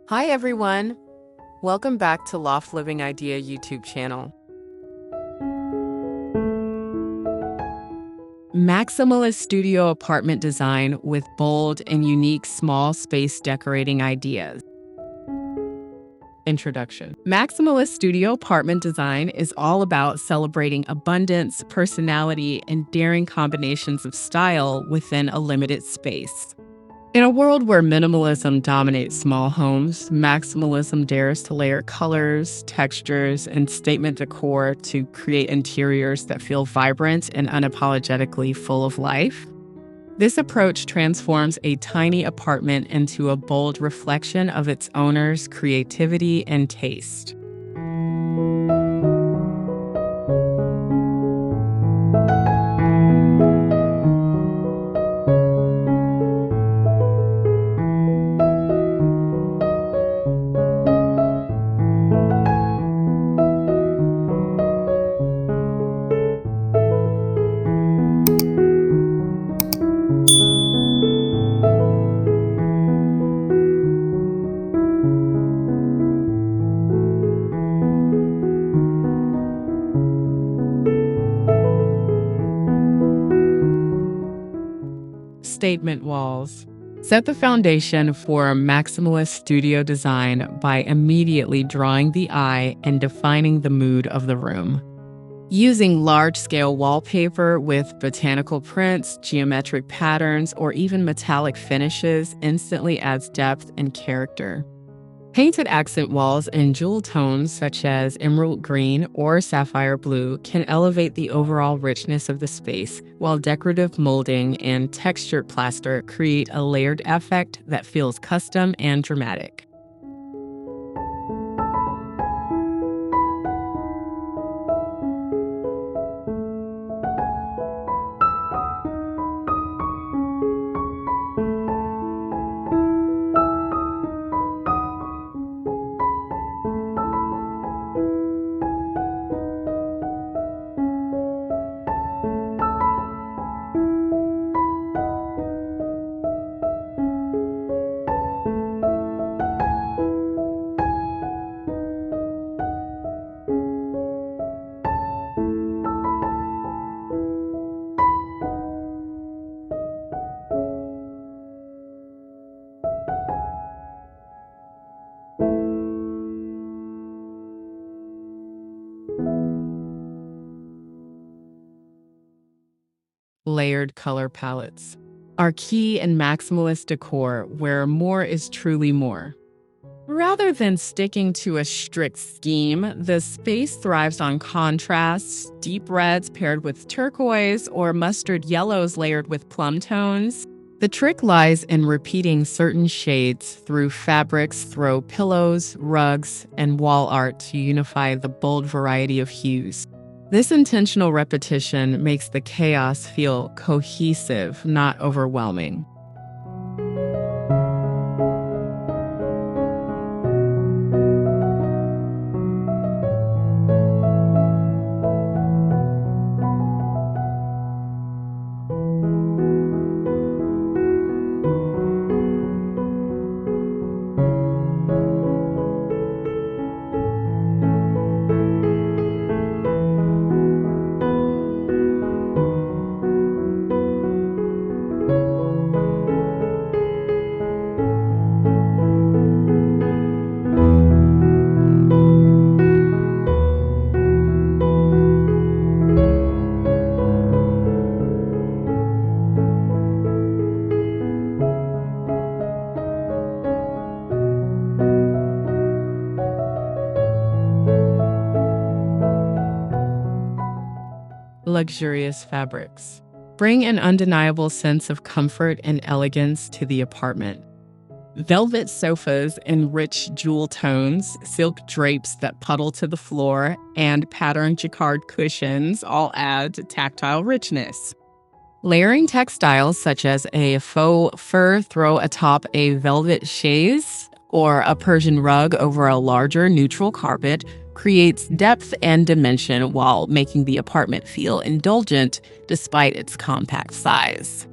Hi everyone! Welcome back to Loft Living Idea YouTube channel. Maximalist Studio Apartment Design with bold and unique small space decorating ideas. Introduction. Maximalist Studio Apartment Design is all about celebrating abundance, personality, and daring combinations of style within a limited space. In a world where minimalism dominates small homes, maximalism dares to layer colors, textures, and statement decor to create interiors that feel vibrant and unapologetically full of life. This approach transforms a tiny apartment into a bold reflection of its owner's creativity and taste. Statement walls. Set the foundation for a maximalist studio design by immediately drawing the eye and defining the mood of the room. Using large-scale wallpaper with botanical prints, geometric patterns, or even metallic finishes instantly adds depth and character. Painted accent walls in jewel tones such as emerald green or sapphire blue can elevate the overall richness of the space, while decorative molding and textured plaster create a layered effect that feels custom and dramatic. Layered color palettes are key in maximalist decor where more is truly more. Rather than sticking to a strict scheme, the space thrives on contrasts, deep reds paired with turquoise or mustard yellows layered with plum tones. The trick lies in repeating certain shades through fabrics, throw pillows, rugs, and wall art to unify the bold variety of hues. This intentional repetition makes the chaos feel cohesive, not overwhelming. Luxurious fabrics bring an undeniable sense of comfort and elegance to the apartment. Velvet sofas in rich jewel tones, silk drapes that puddle to the floor, and patterned jacquard cushions all add to tactile richness. Layering textiles such as a faux fur throw atop a velvet chaise or a Persian rug over a larger neutral carpet creates depth and dimension while making the apartment feel indulgent despite its compact size.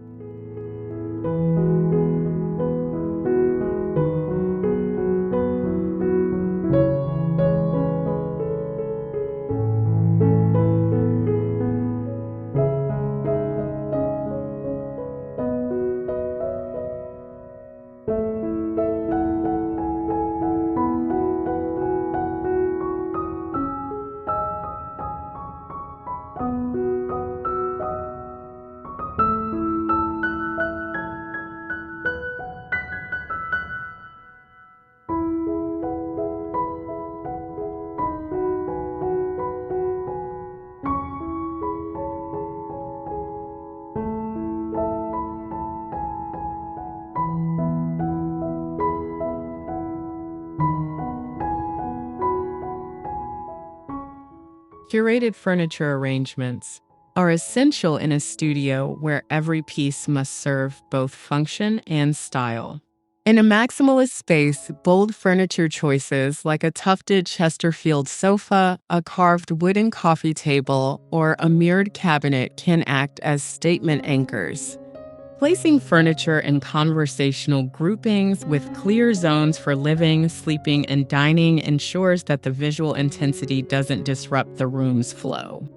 Curated furniture arrangements are essential in a studio where every piece must serve both function and style. In a maximalist space, bold furniture choices like a tufted Chesterfield sofa, a carved wooden coffee table, or a mirrored cabinet can act as statement anchors. Placing furniture in conversational groupings with clear zones for living, sleeping, and dining ensures that the visual intensity doesn't disrupt the room's flow.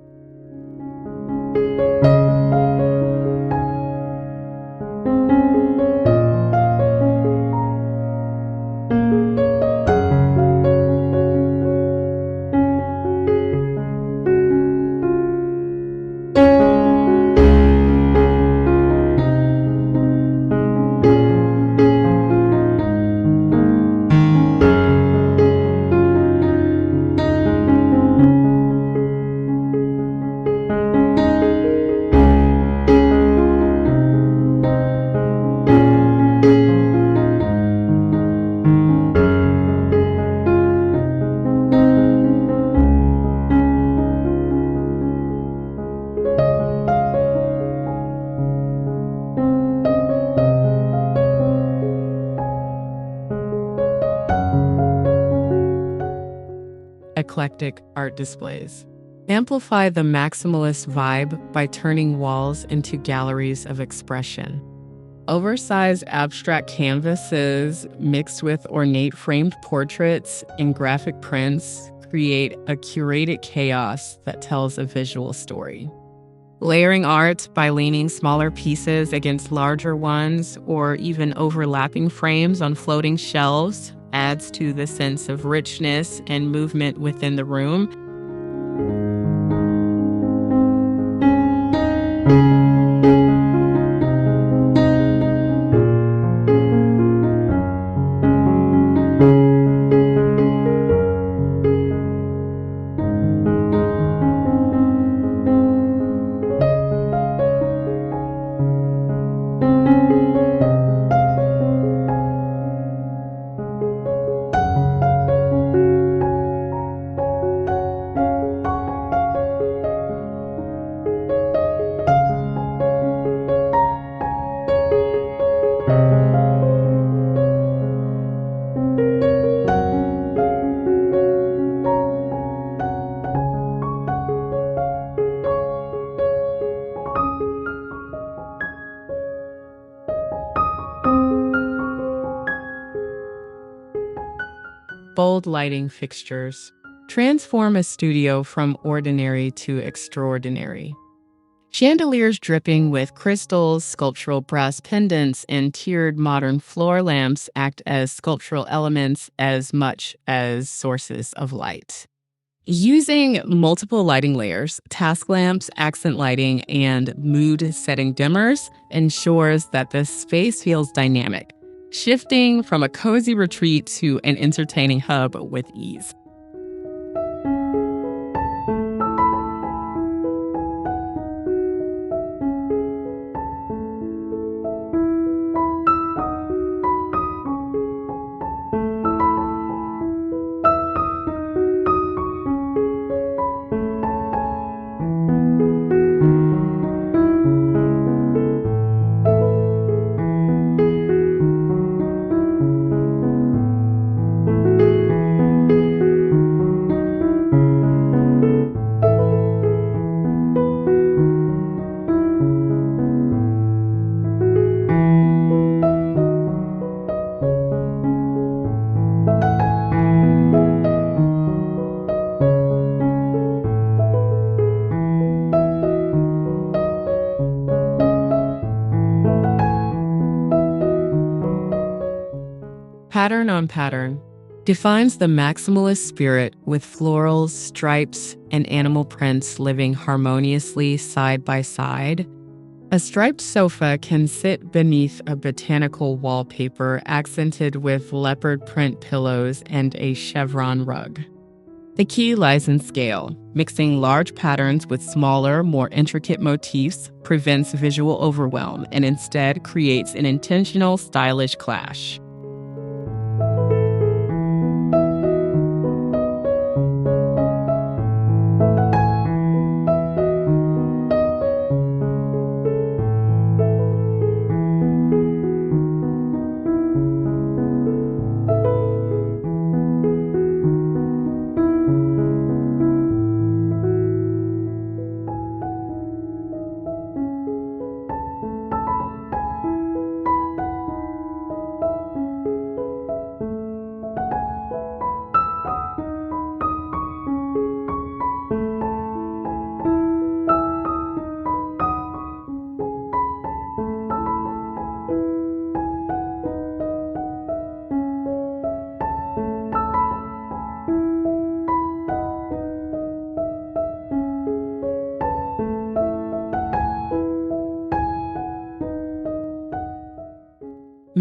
Eclectic art displays amplify the maximalist vibe by turning walls into galleries of expression. Oversized abstract canvases mixed with ornate framed portraits and graphic prints create a curated chaos that tells a visual story. Layering art by leaning smaller pieces against larger ones or even overlapping frames on floating shelves adds to the sense of richness and movement within the room. Bold lighting fixtures transform a studio from ordinary to extraordinary. Chandeliers dripping with crystals, sculptural brass pendants, and tiered modern floor lamps act as sculptural elements as much as sources of light. Using multiple lighting layers, task lamps, accent lighting, and mood-setting dimmers ensures that the space feels dynamic, shifting from a cozy retreat to an entertaining hub with ease. Pattern on pattern defines the maximalist spirit with florals, stripes, and animal prints living harmoniously side by side. A striped sofa can sit beneath a botanical wallpaper accented with leopard print pillows and a chevron rug. The key lies in scale. Mixing large patterns with smaller, more intricate motifs prevents visual overwhelm and instead creates an intentional, stylish clash.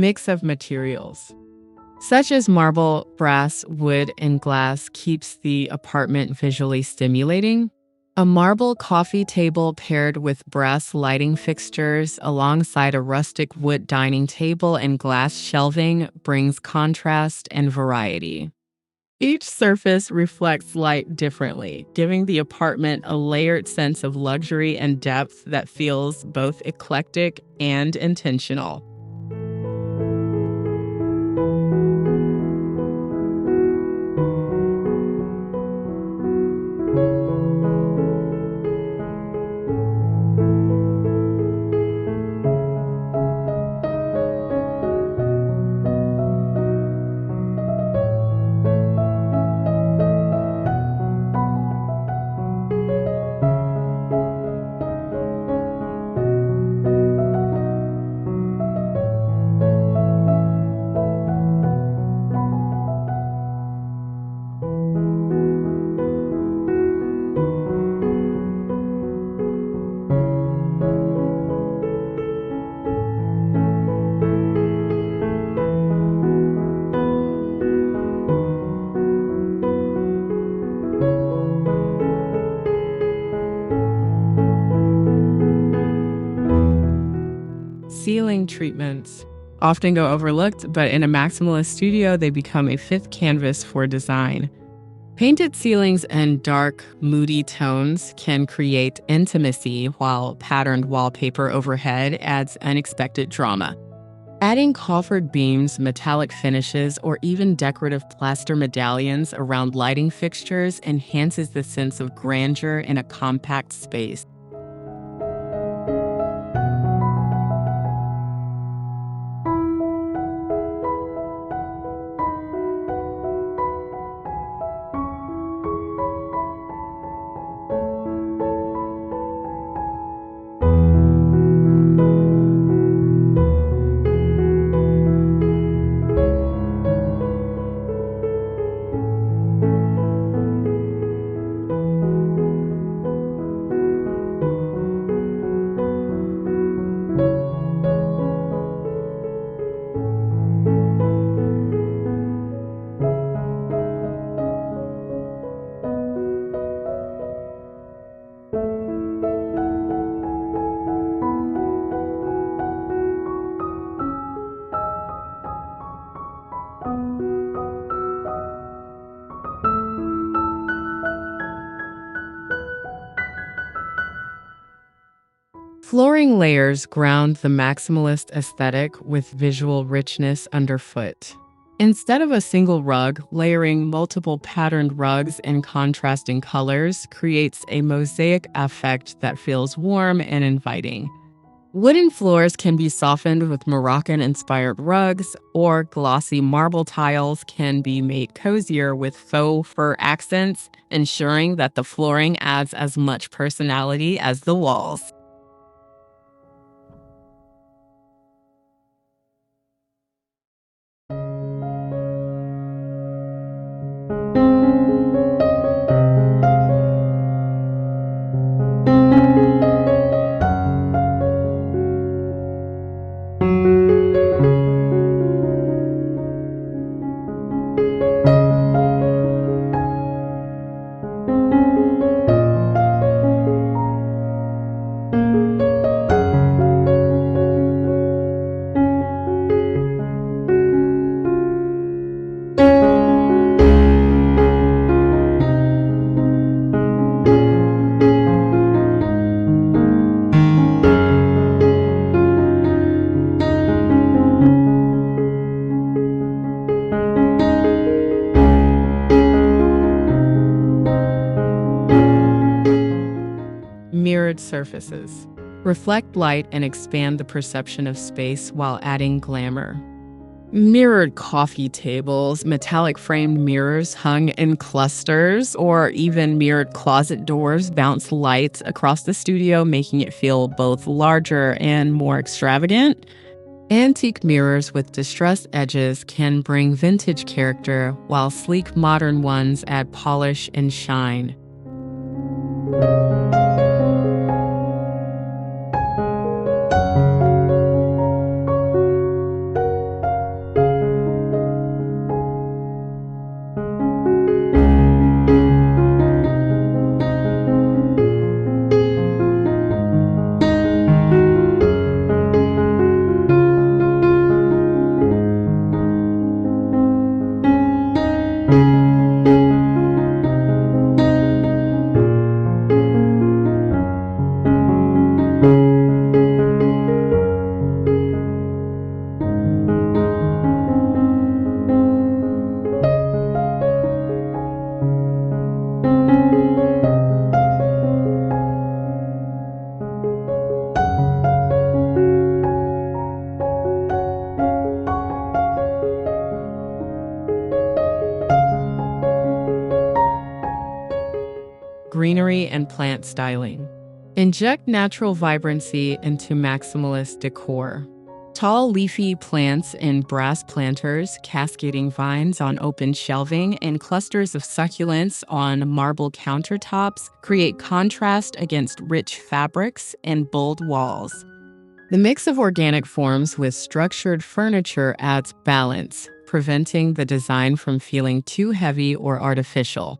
mix of materials, such as marble, brass, wood, and glass, keeps the apartment visually stimulating. A marble coffee table paired with brass lighting fixtures alongside a rustic wood dining table and glass shelving brings contrast and variety. Each surface reflects light differently, giving the apartment a layered sense of luxury and depth that feels both eclectic and intentional. Ceiling treatments often go overlooked, but in a maximalist studio, they become a fifth canvas for design. Painted ceilings and dark, moody tones can create intimacy, while patterned wallpaper overhead adds unexpected drama. Adding coffered beams, metallic finishes, or even decorative plaster medallions around lighting fixtures enhances the sense of grandeur in a compact space. Flooring layers ground the maximalist aesthetic with visual richness underfoot. Instead of a single rug, layering multiple patterned rugs in contrasting colors creates a mosaic effect that feels warm and inviting. Wooden floors can be softened with Moroccan-inspired rugs, or glossy marble tiles can be made cozier with faux fur accents, ensuring that the flooring adds as much personality as the walls. Mirrored surfaces reflect light and expand the perception of space while adding glamour. Mirrored coffee tables, metallic framed mirrors hung in clusters, or even mirrored closet doors bounce light across the studio, making it feel both larger and more extravagant. Antique mirrors with distressed edges can bring vintage character, while sleek modern ones add polish and shine. greenery and plant styling. Inject natural vibrancy into maximalist decor. Tall leafy plants in brass planters, cascading vines on open shelving, and clusters of succulents on marble countertops create contrast against rich fabrics and bold walls. The mix of organic forms with structured furniture adds balance, preventing the design from feeling too heavy or artificial.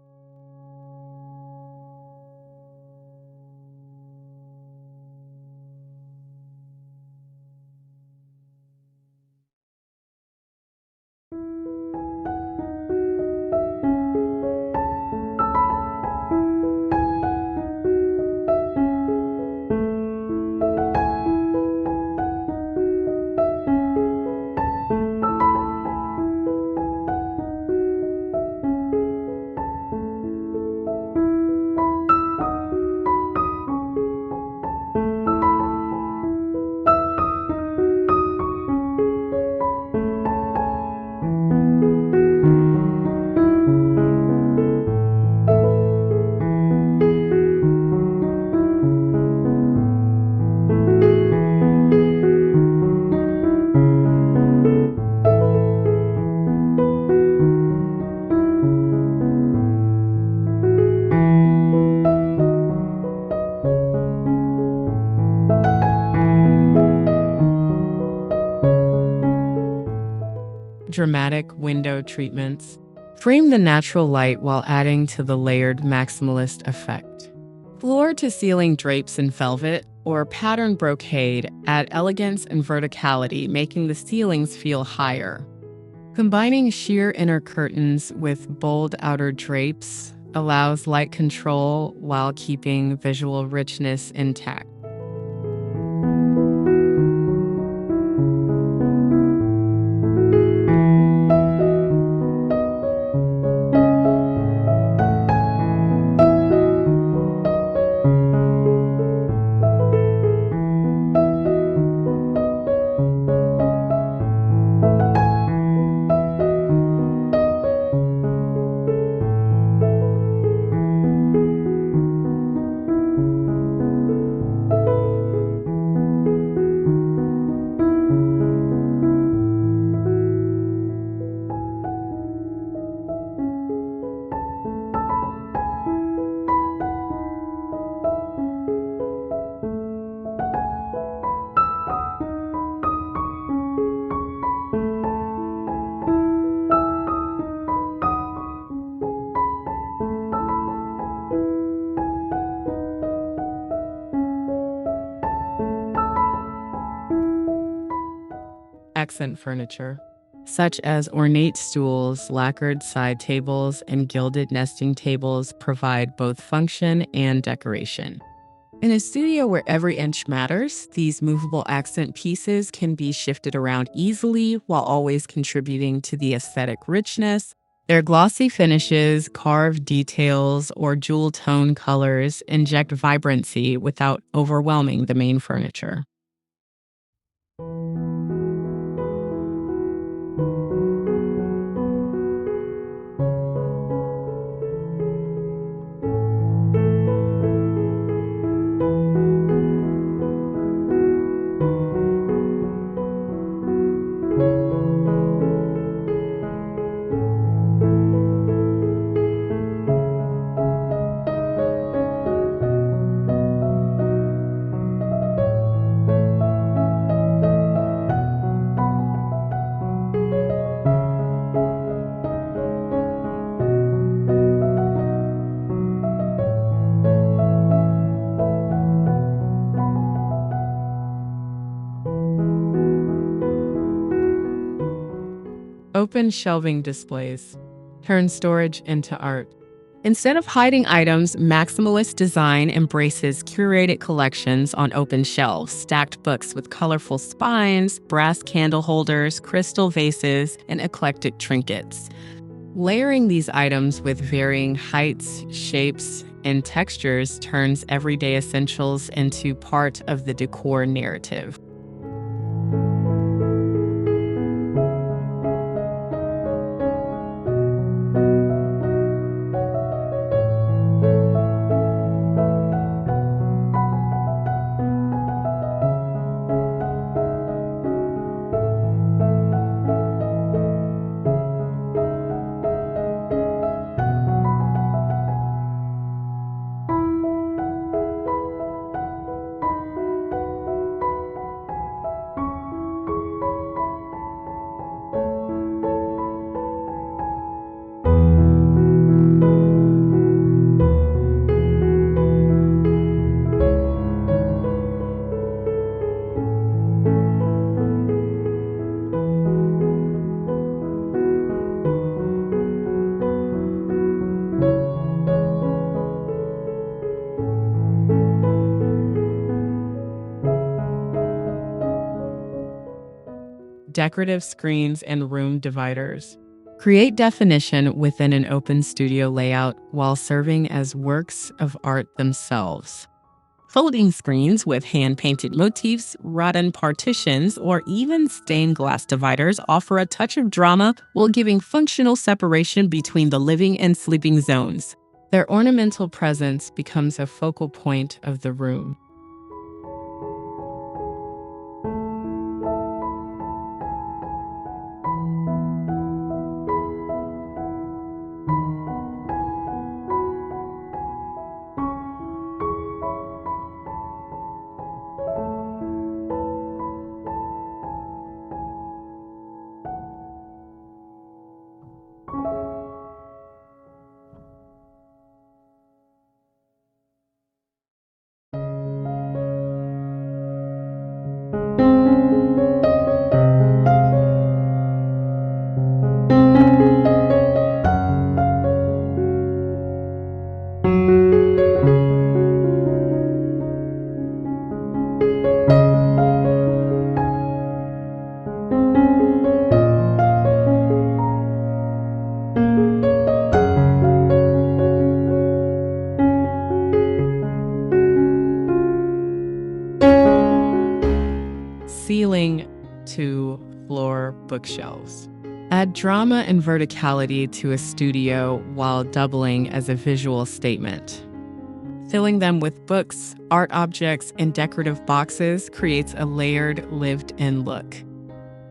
Dramatic window treatments. Frame the natural light while adding to the layered maximalist effect. Floor-to-ceiling drapes in velvet or patterned brocade add elegance and verticality, making the ceilings feel higher. Combining sheer inner curtains with bold outer drapes allows light control while keeping visual richness intact. Accent furniture, such as ornate stools, lacquered side tables, and gilded nesting tables, provide both function and decoration. In a studio where every inch matters, these movable accent pieces can be shifted around easily while always contributing to the aesthetic richness. Their glossy finishes, carved details, or jewel tone colors inject vibrancy without overwhelming the main furniture. Open shelving displays. Turn storage into art. Instead of hiding items, Maximalist Design embraces curated collections on open shelves, stacked books with colorful spines, brass candle holders, crystal vases, and eclectic trinkets. Layering these items with varying heights, shapes, and textures turns everyday essentials into part of the decor narrative. decorative screens and room dividers. Create definition within an open studio layout while serving as works of art themselves. Folding screens with hand-painted motifs, wrought-in partitions, or even stained glass dividers offer a touch of drama while giving functional separation between the living and sleeping zones. Their ornamental presence becomes a focal point of the room. Ceiling to floor bookshelves. Add drama and verticality to a studio while doubling as a visual statement. Filling them with books, art objects, and decorative boxes creates a layered, lived-in look.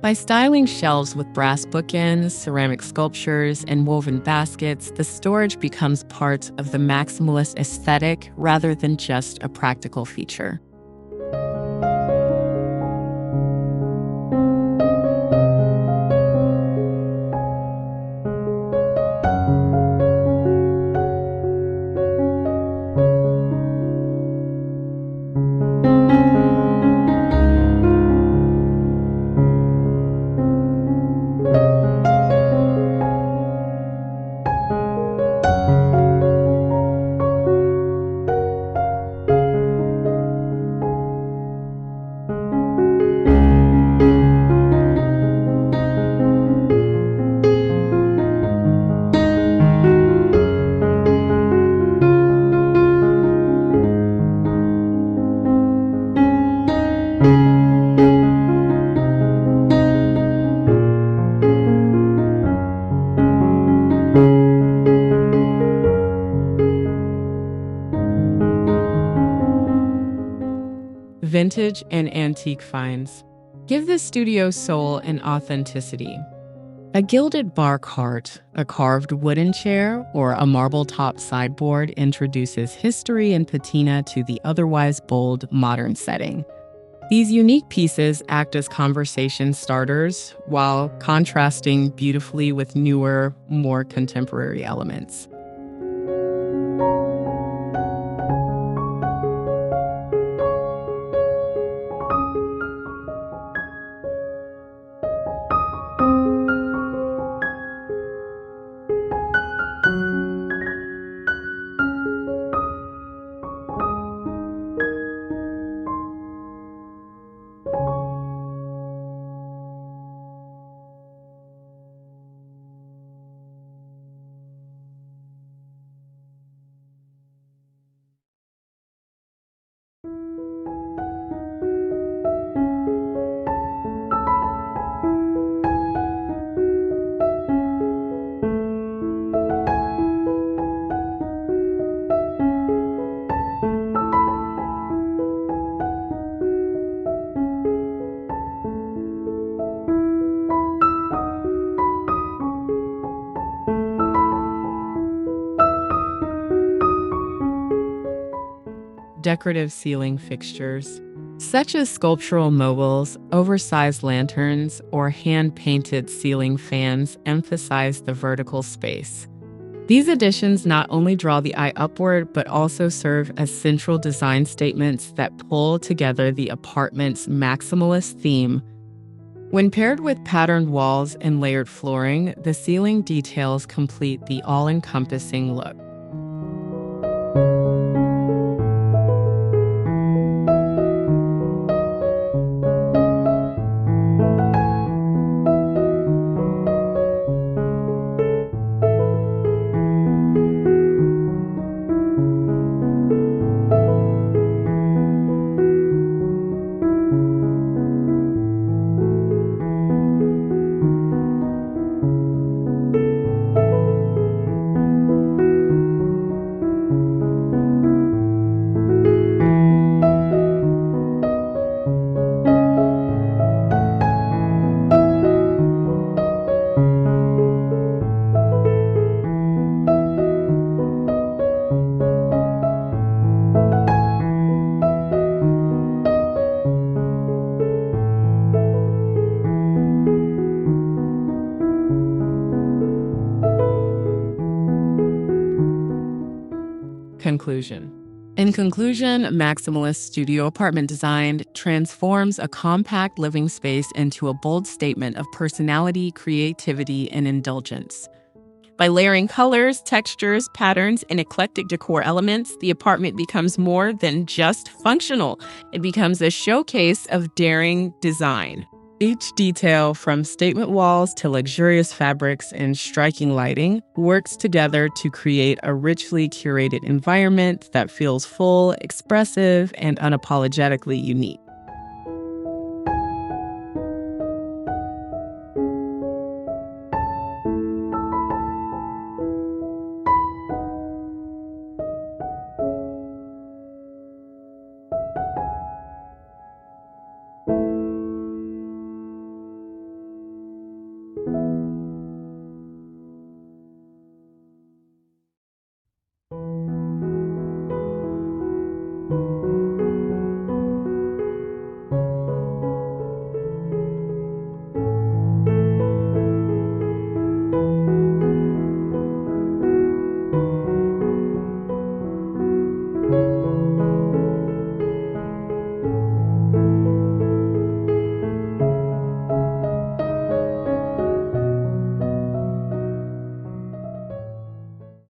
By styling shelves with brass bookends, ceramic sculptures, and woven baskets, the storage becomes part of the maximalist aesthetic rather than just a practical feature. Vintage and antique finds. Give the studio soul and authenticity. A gilded bar cart, a carved wooden chair, or a marble-top sideboard introduces history and patina to the otherwise bold modern setting. These unique pieces act as conversation starters while contrasting beautifully with newer, more contemporary elements. Decorative ceiling fixtures, such as sculptural mobiles, oversized lanterns, or hand-painted ceiling fans, emphasize the vertical space. These additions not only draw the eye upward, but also serve as central design statements that pull together the apartment's maximalist theme. When paired with patterned walls and layered flooring, the ceiling details complete the all-encompassing look. conclusion. In conclusion, Maximalist Studio Apartment Design transforms a compact living space into a bold statement of personality, creativity, and indulgence. By layering colors, textures, patterns, and eclectic decor elements, the apartment becomes more than just functional. It becomes a showcase of daring design. Each detail, from statement walls to luxurious fabrics and striking lighting, works together to create a richly curated environment that feels full, expressive, and unapologetically unique.